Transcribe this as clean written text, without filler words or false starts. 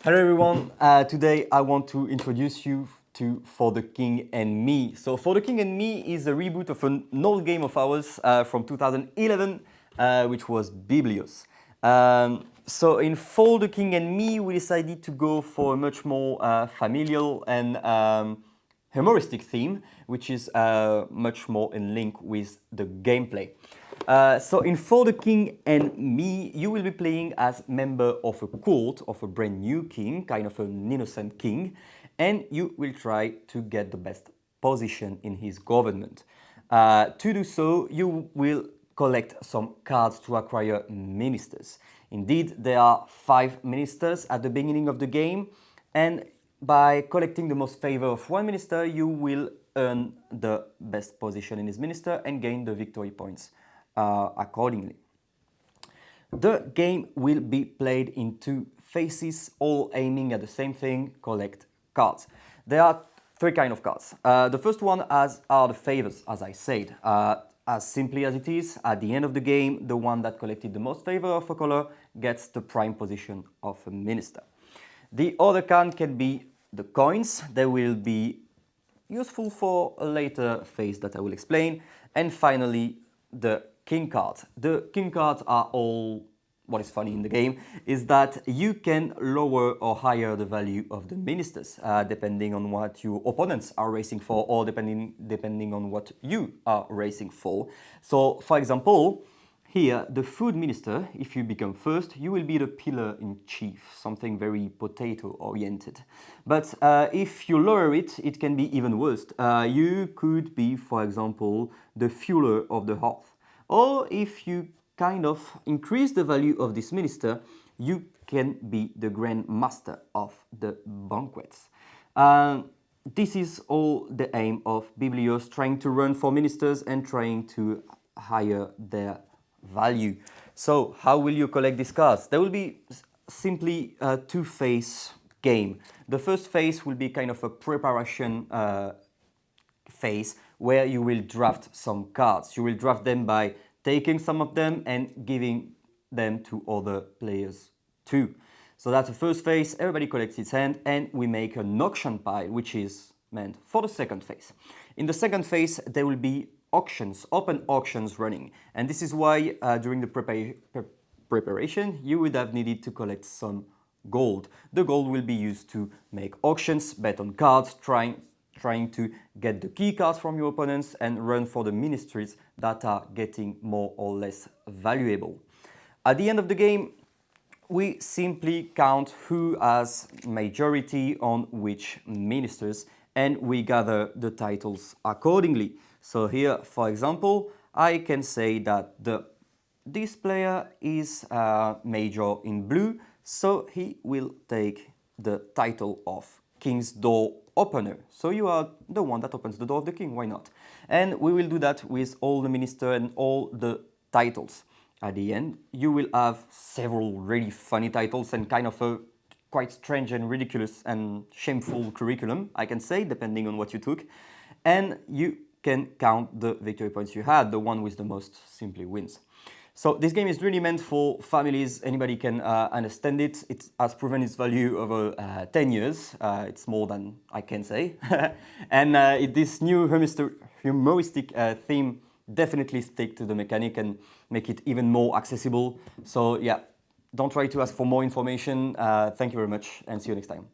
Hello everyone, today I want to introduce you to For the King and Me. So For the King and Me is a reboot of an old game of ours from 2011, which was Biblios. So in For the King and Me we decided to go for a much more familial and humoristic theme, which is much more in link with the gameplay. So in For the King and Me, you will be playing as member of a court of a brand new king, kind of an innocent king, and you will try to get the best position in his government. To do so, you will collect some cards to acquire ministers. Indeed, there are 5 ministers at the beginning of the game, and by collecting the most favor of one minister, you will earn the best position in his minister and gain the victory points accordingly. The game will be played in 2 phases, all aiming at the same thing: collect cards. There are 3 kinds of cards. The first one are the favors, as I said. As simply as it is, at the end of the game, the one that collected the most favor of a color gets the prime position of a minister. The other kind can be the coins. They will be useful for a later phase that I will explain. And finally, the king cards. The king cards are all, what is funny in the game is that you can lower or higher the value of the ministers depending on what your opponents are racing for, or depending on what you are racing for. So for example, here, the food minister, if you become first, you will be the pillar in chief, something very potato-oriented. But if you lower it, it can be even worse. You could be, for example, the fueler of the hearth. Or if you kind of increase the value of this minister, you can be the grand master of the banquets. This is all the aim of Biblios, trying to run for ministers and trying to hire their value. So how will you collect these cards? There will be simply a 2-phase game. The first phase will be kind of a preparation phase where you will draft some cards. You will draft them by taking some of them and giving them to other players too. So that's the first phase. Everybody collects its hand and we make an auction pile, which is meant for the second phase. In the second phase, there will be auctions, open auctions running. And this is why during the preparation, you would have needed to collect some gold. The gold will be used to make auctions, bet on cards, trying to get the key cards from your opponents and run for the ministries that are getting more or less valuable. At the end of the game, we simply count who has majority on which ministers, and we gather the titles accordingly. So here, for example, I can say that this player is major in blue, so he will take the title of King's Door Opener. So you are the one that opens the door of the king, why not? And we will do that with all the ministers and all the titles. At the end, you will have several really funny titles and kind of a quite strange and ridiculous and shameful curriculum, I can say, depending on what you took. And you can count the victory points you had. The one with the most simply wins. So this game is really meant for families. Anybody can understand it. It has proven its value over 10 years. It's more than I can say. And this new humoristic theme definitely stick to the mechanic and make it even more accessible. So yeah, don't try to ask for more information. Thank you very much and see you next time.